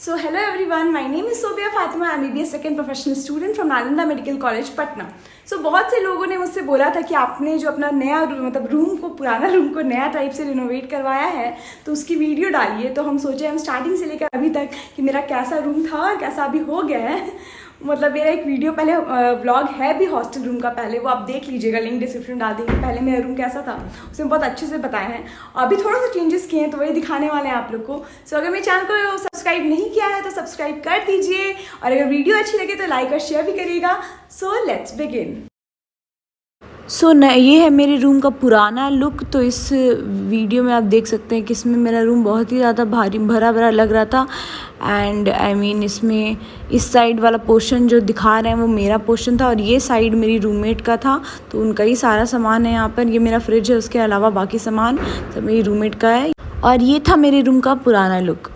So hello everyone, my name is Sobia Fatima, MBBS second professional student from Nalanda Medical College, Patna. So बहुत से लोगों ने मुझसे बोला था कि आपने जो अपना नया रूम को पुराना रूम को नया टाइप से रिनोवेट करवाया है तो उसकी वीडियो डालिए। तो हम सोचे हम स्टार्टिंग से लेकर अभी तक कि मेरा कैसा रूम था और कैसा अभी हो गया है। मतलब मेरा एक वीडियो पहले व्लॉग है भी हॉस्टल रूम का, पहले वो आप देख लीजिएगा, लिंक डिस्क्रिप्शन डाल देंगे। पहले मेरा रूम कैसा था उसमें बहुत अच्छे से बताए हैं, अभी थोड़ा सा चेंजेस किए हैं तो वही दिखाने वाले हैं आप लोग को। सो अगर मेरे चैनल को सब्सक्राइब नहीं किया है तो सब्सक्राइब कर दीजिए और अगर वीडियो अच्छी लगे तो लाइक और शेयर भी करिएगा। So let's begin. ये है मेरे रूम का पुराना लुक। तो इस वीडियो में आप देख सकते हैं कि इसमें मेरा रूम बहुत ही ज़्यादा भारी भरा भरा लग रहा था। एंड आई मीन इसमें इस साइड वाला पोर्शन जो दिखा रहे हैं वो मेरा पोर्शन था और ये साइड मेरी रूममेट का था। तो उनका ही सारा सामान है यहाँ पर। ये मेरा फ्रिज है, उसके अलावा बाकी सामान सब मेरी रूममेट का है। और ये था मेरे रूम का पुराना लुक।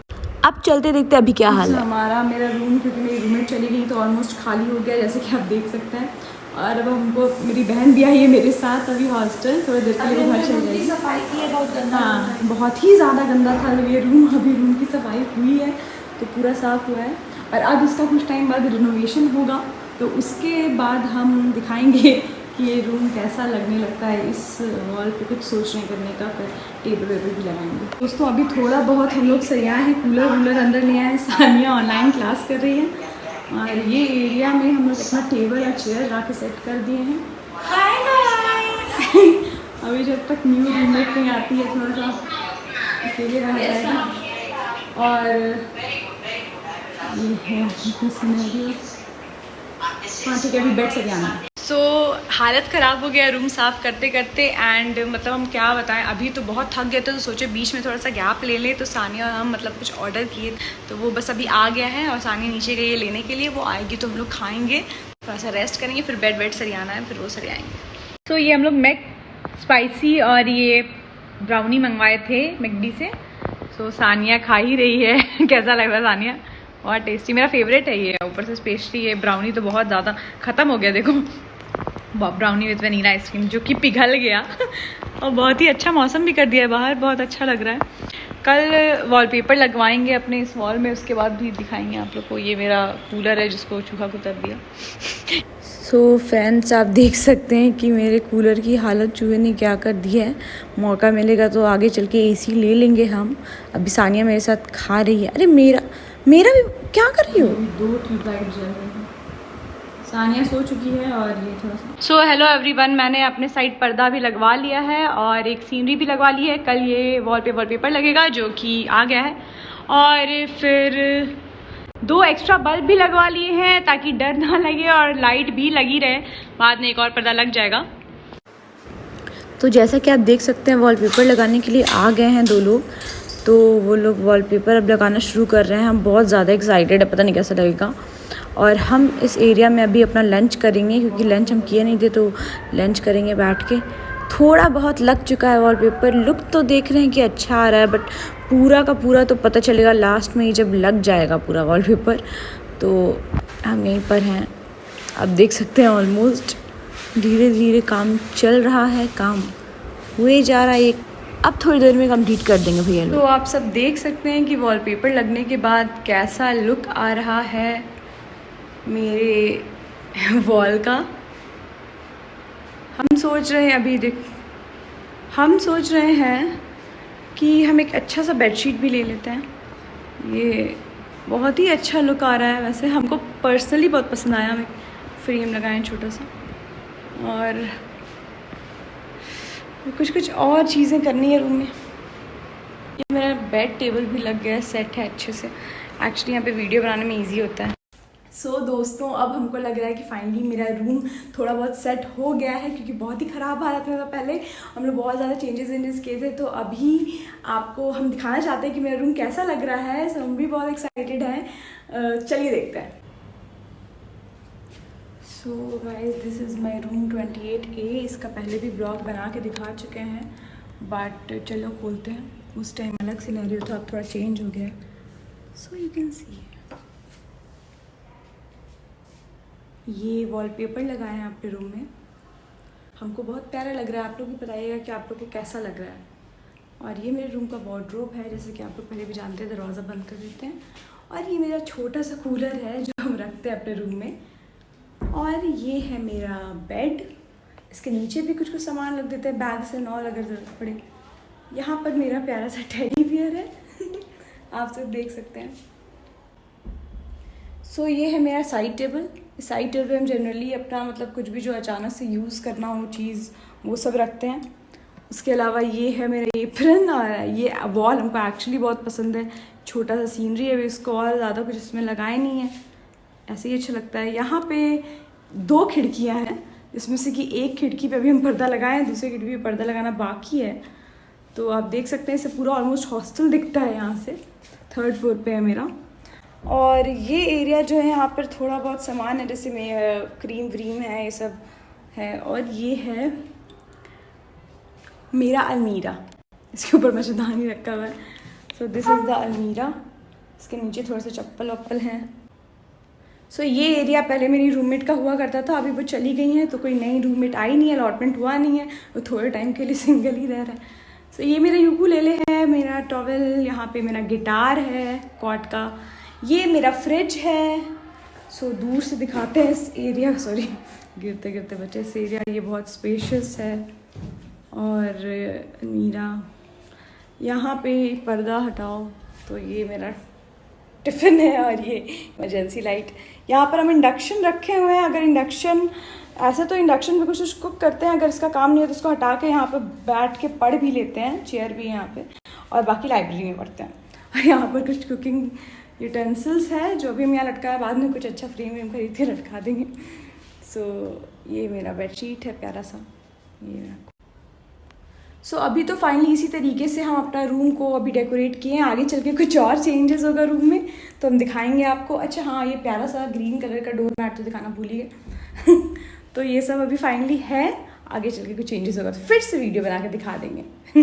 अब चलते देखते अभी क्या हाल है। मेरा रूम, क्योंकि मेरी रूममेट चली गई तो ऑलमोस्ट खाली हो गया, जैसे कि आप देख सकते हैं। और अब हमको मेरी बहन भी आई है मेरे साथ अभी हॉस्टल, थोड़ी देर के लिए घर चल जाएगी। सफाई की है, बहुत गंदा। हाँ, बहुत ही ज़्यादा गंदा था ये रूम। अभी रूम की सफाई हुई है तो पूरा साफ़ हुआ है और अब इसका कुछ टाइम बाद रिनोवेशन होगा तो उसके बाद हम दिखाएंगे कि ये रूम कैसा लगने लगता है। इस वॉल पे कुछ सोचने करने का, फिर टेबल वेबल भी लगाएंगे। दोस्तों अभी थोड़ा बहुत हम लोग सरिया हैं, कूलर वूलर अंदर ले आए हैं। सानिया ऑनलाइन क्लास कर रही है और ये एरिया में हम लोग अपना टेबल और चेयर ला के सेट कर दिए हैं। अभी जब तक न्यू रूममेट नहीं आती है थोड़ा सा अकेले रह जाएगा। और ये है सिनेरियो। हाँ ठीक है, अभी बेड से जाना है। हालत ख़राब हो गया रूम साफ़ करते करते। एंड मतलब हम क्या बताएं, अभी तो बहुत थक गए थे तो सोचे बीच में थोड़ा सा गैप ले लें। तो सानिया और हम मतलब कुछ ऑर्डर किए तो वो बस अभी आ गया है और सानिया नीचे गई है लेने के लिए। वो आएगी तो हम लोग खाएंगे, थोड़ा सा रेस्ट करेंगे, फिर बेड सरियाना है, फिर वो सरियाएंगे। ये हम लोग मैक स्पाइसी और ये ब्राउनी मंगवाए थे मैकडी से। सानिया खा ही रही है। कैसा लग रहा है सानिया? बहुत टेस्टी, मेरा फेवरेट है ये। ऊपर से पेस्ट्री है, ब्राउनी तो बहुत ज़्यादा ख़त्म हो गया। देखो ब्राउनी विद वनीला आइसक्रीम जो कि पिघल गया। और बहुत ही अच्छा मौसम भी कर दिया है बाहर, बहुत अच्छा लग रहा है। कल वॉलपेपर लगवाएंगे अपने इस वॉल में, उसके बाद भी दिखाएंगे आप लोग को। ये मेरा कूलर है जिसको चूहा कुतर दिया। फ्रेंड्स आप देख सकते हैं कि मेरे कूलर की हालत चूहे ने क्या कर दी है। मौका मिलेगा तो आगे चल के एसी ले लेंगे हम। अभी सानिया मेरे साथ खा रही है। अरे मेरा भी क्या कर रही हो? 2 ट्यूबलाइट जल रही है। सानिया सो चुकी है और ये थोड़ा सा। हेलो एवरीवन, मैंने अपने साइड पर्दा भी लगवा लिया है और एक सीनरी भी लगवा ली है। कल ये वॉलपेपर लगेगा जो कि आ गया है। और फिर 2 एक्स्ट्रा बल्ब भी लगवा लिए हैं ताकि डर ना लगे और लाइट भी लगी रहे। बाद में एक और पर्दा लग जाएगा। तो जैसा कि आप देख सकते हैं वॉलपेपर लगाने के लिए आ गए हैं 2 लोग। तो वो लोग वॉलपेपर अब लगाना शुरू कर रहे हैं। हम बहुत ज़्यादा एक्साइटेड है, पता नहीं कैसा लगेगा। और हम इस एरिया में अभी अपना लंच करेंगे क्योंकि लंच हम किए नहीं थे, तो लंच करेंगे बैठ के। थोड़ा बहुत लग चुका है वॉलपेपर। लुक तो देख रहे हैं कि अच्छा आ रहा है, बट पूरा का पूरा तो पता चलेगा लास्ट में ही जब लग जाएगा पूरा वॉलपेपर। तो हम यहीं पर हैं, आप देख सकते हैं ऑलमोस्ट धीरे धीरे काम चल रहा है, काम हुए जा रहा है। अब थोड़ी देर में कंप्लीट कर देंगे भैया। तो आप सब देख सकते हैं कि वॉलपेपर लगने के बाद कैसा लुक आ रहा है मेरे वॉल का। हम सोच रहे हैं कि हम एक अच्छा सा बेडशीट भी ले लेते हैं। ये बहुत ही अच्छा लुक आ रहा है। वैसे हमको पर्सनली बहुत पसंद आया। हम एक फ्रेम लगाएं छोटा सा और कुछ और चीज़ें करनी है रूम में। ये मेरा बेड टेबल भी लग गया है, सेट है अच्छे से। एक्चुअली यहाँ पे वीडियो बनाने में इजी होता है। दोस्तों अब हमको लग रहा है कि फाइनली मेरा रूम थोड़ा बहुत सेट हो गया है, क्योंकि बहुत ही ख़राब हालत में था पहले। हम लोग बहुत ज़्यादा चेंजेस किए थे। तो अभी आपको हम दिखाना चाहते हैं कि मेरा रूम कैसा लग रहा है। हम भी बहुत एक्साइटेड हैं। चलिए देखते हैं। Guys, this is my room 28A। इसका पहले भी ब्लॉग बना के दिखा चुके हैं, बट चलो खोलते हैं। उस टाइम अलग सिनेरियो था, अब थोड़ा चेंज हो गया। यू कैन सी ये वॉलपेपर लगाए हैं अपने रूम में। हमको बहुत प्यारा लग रहा है। आप लोग भी बताइएगा कि आप लोग को कैसा लग रहा है। और ये मेरे रूम का वार्डरोब है, जैसे कि आप लोग पहले भी जानते हैं, दरवाज़ा बंद कर देते हैं। और ये मेरा छोटा सा कूलर है जो हम रखते हैं अपने रूम में। और ये है मेरा बेड, इसके नीचे भी कुछ कुछ सामान रख देते हैं, बैग्स एंड ऑल अगर ज़रूरत पड़े। यहाँ पर मेरा प्यारा सा टेडी बियर है आप सब देख सकते हैं। सो ये है मेरा साइड टेबल। साइड टेबल पे हम जनरली अपना मतलब कुछ भी जो अचानक से यूज़ करना हो चीज़ वो सब रखते हैं। उसके अलावा ये है मेरा एप्रन, और ये वॉल हमको एक्चुअली बहुत पसंद है, छोटा सा सीनरी है, इसको और ज़्यादा कुछ इसमें लगाए नहीं है, ऐसे ही अच्छा लगता है। यहाँ पे 2 खिड़कियाँ हैं, जिसमें से कि एक खिड़की पे अभी हम पर्दा लगाए हैं, दूसरी खिड़की पे पर्दा लगाना बाकी है। तो आप देख सकते हैं इसे पूरा ऑलमोस्ट हॉस्टल दिखता है यहाँ से। 3rd फ्लोर पे है मेरा। और ये एरिया जो है यहाँ पर थोड़ा बहुत सामान है, जैसे मैं क्रीम व्रीम है, ये सब है। और ये है मेरा अलमीरा, इसके ऊपर मच्छरदानी रखा हुआ है। सो दिस इज़ द अलमीरा। इसके नीचे थोड़े से चप्पल वप्पल हैं। सो ये एरिया पहले मेरी रूममेट का हुआ करता था, अभी वो चली गई हैं, तो कोई नई रूममेट आई नहीं है, अलॉटमेंट हुआ नहीं है, वो थोड़े टाइम के लिए सिंगल ही रह रहा है। सो ये मेरा यूकुलेले है, मेरा टॉवेल, यहाँ पे मेरा गिटार है कॉर्ड का, ये मेरा फ्रिज है। सो दूर से दिखाते हैं इस एरिया, सॉरी गिरते गिरते बचे, इस एरिया ये बहुत स्पेशियस है। और अलमीरा, यहाँ पे पर्दा हटाओ तो ये मेरा टिफ़िन है, और ये इमरजेंसी लाइट। यहाँ पर हम इंडक्शन रखे हुए हैं, अगर इंडक्शन ऐसे तो इंडक्शन पे कुछ कुक करते हैं, अगर इसका काम नहीं है तो इसको हटा के यहाँ पे बैठ के पढ़ भी लेते हैं, चेयर भी है यहाँ पे, और बाकी लाइब्रेरी में पढ़ते हैं। और यहाँ पर कुछ कुकिंग यूटेंसिल्स है जो भी हम यहाँ लटका है, बाद में कुछ अच्छा फ्रेम वेम खरीद के लटका देंगे। सो ये मेरा बेडशीट है प्यारा सा, ये मेरा। सो अभी तो फाइनली इसी तरीके से हम अपना रूम को अभी डेकोरेट किए हैं, आगे चल के कुछ और चेंजेस होगा रूम में तो हम दिखाएंगे आपको। अच्छा हाँ, ये प्यारा सा ग्रीन कलर का डोर मैट तो दिखाना भूल ही गए तो ये सब अभी फाइनली है, आगे चल के कुछ चेंजेस होगा तो फिर से वीडियो बना के दिखा देंगे